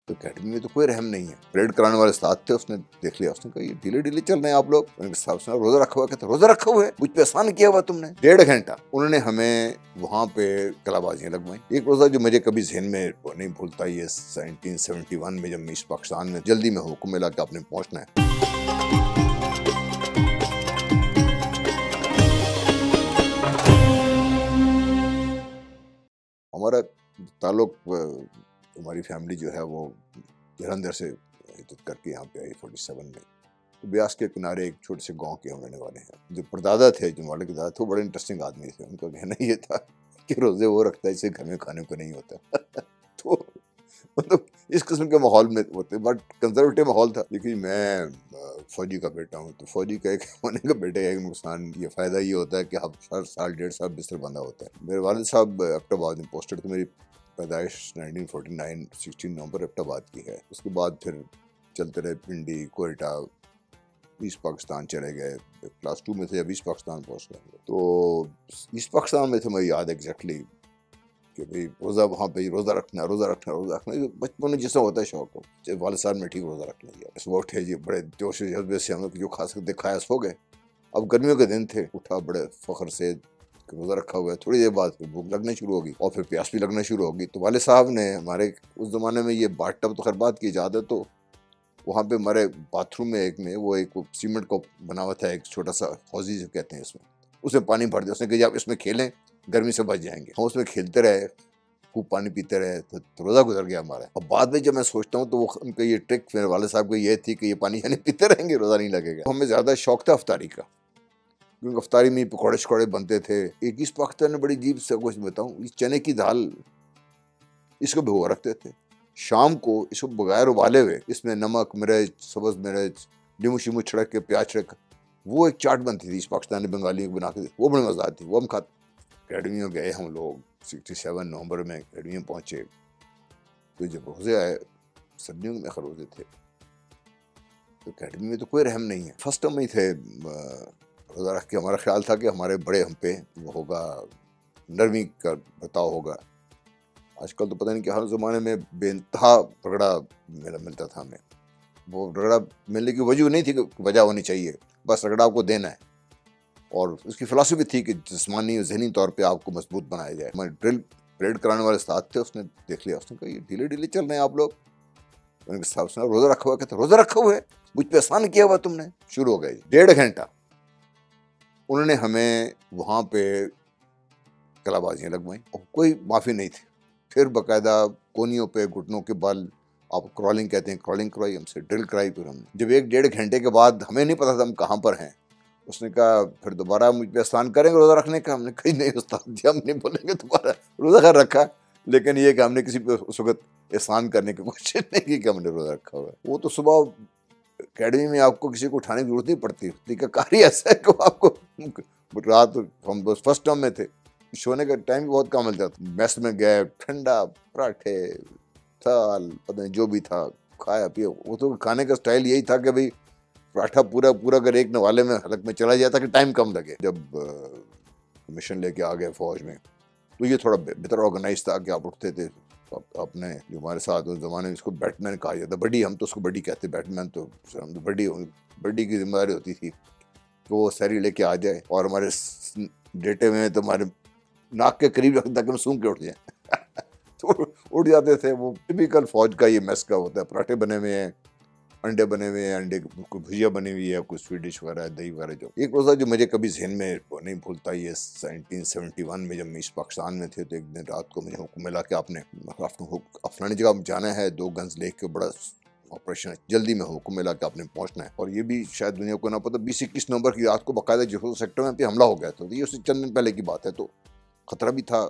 تو اکیڈمی میں تو کوئی رحم نہیں ہے. پریڈ کرانے والے استاد تھے, اس نے دیکھ لیا, اس نے کہا یہ ڈھیلے ڈھیلے چل رہے ہیں آپ لوگ. میں نے کہا صاحب سنا روزہ رکھا ہوا, کہتے روزہ رکھا ہوا ہے, مجھ پہ احسان کیا ہوا تم نے. 1.5 گھنٹہ انہوں نے ہمیں وہاں پہ کلا بازیاں لگوائیں. ایک روزہ جو مجھے کبھی ذہن میں نہیں بھولتا, یہ 1971 میں جب میں ایسٹ پاکستان میں جلدی میں حکم ملا کہ آپ نے پہنچنا ہے. ہمارا تعلق, ہماری فیملی جو ہے وہ جلندھر سے ہجرت کر کے یہاں پہ آئی 47 میں. تو بیاس کے کنارے ایک چھوٹے سے گاؤں کے ہم رہنے والے ہیں. جو پردادا تھے, جو والد کے دادا تھے, وہ بڑے انٹرسٹنگ آدمی تھے. ان کا کہنا یہ تھا کہ روزے وہ رکھتا ہے جسے گھر میں کھانے کو نہیں ہوتا. تو مطلب اس قسم کے ماحول میں ہوتے, بٹ کنزرویٹو ماحول تھا. لیکن میں فوجی کا بیٹا ہوں, تو فوجی کا ایک ہونے کا بیٹے کا ایک نقصان, یہ فائدہ یہ ہوتا ہے کہ اب ہر سال 1.5 سال بستر بندہ ہوتا ہے. میرے والد صاحب ایبٹ آباد میں پوسٹڈ تھے. میری پیدائش 1949 16 نومبر ایبٹ آباد کی ہے. اس کے بعد پھر چلتے رہے پنڈی, کوئٹہ, ایسٹ پاکستان چلے گئے. کلاس 2 میں تھے جب ایسٹ پاکستان پہنچ گئے. تو ایسٹ پاکستان میں تھے, مجھے یاد ایگزیکٹلی کہ بھئی روزہ وہاں پہ روزہ رکھنا روزہ رکھنا روزہ رکھنا. بچپن میں جیسا ہوتا ہے شوق ہو, والد صاحب نے ٹھیک روزہ رکھ لیا. اس وہ اٹھے جی, بڑے جوش و جذبے سے ہم لوگ جو کھا سکتے کھایا, سو گئے. اب گرمیوں کے دن تھے, اٹھا بڑے فخر سے روزہ رکھا ہوا ہے. تھوڑی دیر بعد پھر بھوک لگنا شروع ہوگی اور پھر پیاس بھی لگنا شروع ہوگی. تو والد صاحب نے ہمارے, اس زمانے میں یہ باتھ ٹب تو خیر بات کی جاتا ہے, تو وہاں پہ ہمارے باتھ روم میں ایک میں وہ ایک سیمنٹ کو بنا ہوا تھا, ایک چھوٹا سا حوضی جو کہتے ہیں, اس میں پانی بھر دیا. اس نے کہا آپ اس میں کھیلیں, گرمی سے بچ جائیں گے. ہم اس میں کھیلتے رہے, خوب پانی پیتے رہے, تو روزہ گزر گیا ہمارا. اب بعد میں جب میں سوچتا ہوں تو وہ ان کا یہ ٹرک میرے والد صاحب کی یہ تھی کہ یہ پانی یعنی پیتے رہیں گے, روزہ نہیں لگے گا. ہمیں زیادہ شوق تھا افطاری کا, کیونکہ افطاری میں پکوڑے شکوڑے بنتے تھے. ایک ایسٹ پاکستان میں بڑی عجیب سے کچھ بتاؤں, اس چنے کی دال اس کو بھگو رکھتے تھے. شام کو اس کو بغیر ابالے ہوئے, اس میں نمک, مرچ, سبز مرچ, لیمو شیمو چھڑک کے, پیاز چھڑک, وہ ایک چاٹ بنتی تھی ایسٹ پاکستانی بنگالیوں کو بنا کے, وہ بڑی مزہ آتی. وہ ہم کھاتے. اکیڈمی میں گئے ہم لوگ 67 نومبر میں اکیڈمی میں پہنچے. تو جب روزے آئے, سردیوں میں روزے تھے, تو اکیڈمی میں تو کوئی رحم نہیں ہے. فرسٹ ٹرم میں ہی تھے روزہ رکھ کے. ہمارا خیال تھا کہ ہمارے بڑے ہم پہ وہ ہوگا, نرمی کا برتاؤ ہوگا. آج کل تو پتہ نہیں کہ ہر زمانے میں بے انتہا رگڑا ملتا تھا ہمیں. وہ رگڑا ملنے کی وجہ نہیں تھی کہ وجہ ہونی چاہیے, بس رگڑا آپ کو دینا ہے. اور اس کی فلسفی تھی کہ جسمانی اور ذہنی طور پہ آپ کو مضبوط بنایا جائے. ہمارے ڈرل پریڈ کرانے والے استاد تھے, اس نے دیکھ لیا, اس نے کہا یہ ڈھیلے ڈھیلے چل رہے ہیں آپ لوگ. میں نے کہا صاحب سنا روزہ رکھا ہوا, کہتے روزہ رکھا ہوا ہے, مجھ پہ احسان کیا ہوا تم نے. شروع ہو گئے 1.5 گھنٹہ انہوں نے ہمیں وہاں پہ کلا بازیاں لگوائیں, اور کوئی معافی نہیں تھی. پھر باقاعدہ کونیوں پہ گھٹنوں کے بل, آپ کرالنگ کہتے ہیں, کرالنگ کرائی ہم سے, ڈرل کرائی. پھر ہم نے جب 1.5 گھنٹے کے بعد ہمیں نہیں پتا تھا ہم کہاں پر ہیں, اس نے کہا پھر دوبارہ مجھ پہ احسان کریں گے روزہ رکھنے کا. ہم نے کہا نہیں استاد جی, ہم نہیں بولیں گے دوبارہ. روزہ خیر رکھا, لیکن یہ کہ ہم نے کسی پہ اس وقت احسان کرنے کی کوشش نہیں کی کہ ہم نے روزہ رکھا ہوا ہے. وہ تو صبح اکیڈمی میں آپ کو کسی کو اٹھانے کی ضرورت نہیں پڑتی. طریقہ کار ہی ایسا ہے کہ آپ کو رات, ہم فرسٹ ٹرم میں تھے, سونے کا ٹائم بھی بہت کم ملتا تھا. میس میں گئے, ٹھنڈا پراٹھے, تھال, پتہ نہیں جو بھی تھا, کھایا پیا. وہ تو کھانے کا سٹائل یہی تھا کہ بھئی پراٹھا پورا پورا اگر ایک نوالے میں حلق میں چلا جاتا کہ ٹائم کم لگے. جب کمیشن لے کے آ گئے فوج میں, تو یہ تھوڑا بہتر آرگنائز تھا کہ آپ اٹھتے تھے اپنے, جو ہمارے ساتھ اس زمانے میں اس کو بیٹ مین کہا جاتا, بڈی, ہم تو اس کو بڈی کہتے, بیٹ مین تو ہم تو بڈی کی ذمہ داری ہوتی تھی کہ وہ سیری لے کے آ جائے, اور ہمارے ڈیٹے میں تو ہمارے ناک کے قریب رکھتا کہ ہم سونگ کے اٹھ جائیں. تو اٹھ جاتے تھے. وہ ٹپیکل فوج کا یہ میس کا ہوتا ہے, پراٹھے بنے ہوئے ہیں, انڈے بنے ہوئے ہیں, انڈے کوئی بھجیا بنی ہوئی ہے, کوئی سویٹ ڈش وغیرہ, دہی وغیرہ. جو ایک روزہ جو مجھے کبھی ذہن میں نہیں بھولتا, یہ 1971 میں جب میں ایسٹ پاکستان میں تھے, تو ایک دن رات کو مجھے حکم ملا کہ آپ نے فلانی جگہ جانا ہے, 2 گنز لے کے, بڑا آپریشن جلدی میں حکم ملا کہ آپ نے پہنچنا ہے. اور یہ بھی شاید دنیا کو نہ پتہ, 20-21 نومبر کی رات کو باقاعدہ جوہر سیکٹر میں پہ حملہ ہو گیا. تو یہ اس سے چند دن پہلے کی بات ہے. تو خطرہ بھی تھا,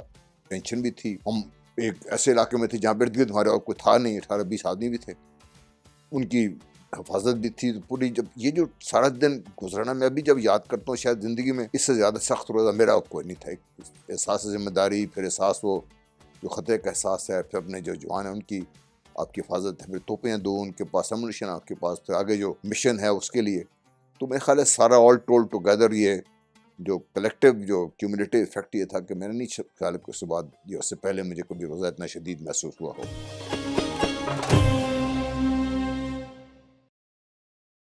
ٹینشن بھی تھی. ہم ایک ایسے علاقے میں تھے جہاں پر ہمارے اور کوئی تھا نہیں, 18-20 آدمی بھی تھے, ان کی حفاظت بھی تھی. پوری جب یہ جو سارا دن گزرنا, میں ابھی جب یاد کرتا ہوں, شاید زندگی میں اس سے زیادہ سخت روزہ میرا کوئی نہیں تھا. احساس ذمہ داری, پھر احساس وہ جو خطرے کا احساس ہے, پھر اپنے جو جوان ہیں ان کی آپ کی حفاظت ہے, پھر توپیں 2 ان کے پاس, ایمونیشن آپ کے پاس, پھر آگے جو مشن ہے اس کے لیے. تو میرے خیال ہے سارا آل ٹول ٹوگیدر یہ جو کلیکٹیو جو کیومولیٹیو افیکٹ یہ تھا کہ میں نے نہیں خیال کہ اس کے بعد, اس سے پہلے مجھے کبھی روزہ اتنا شدید محسوس ہوا ہو.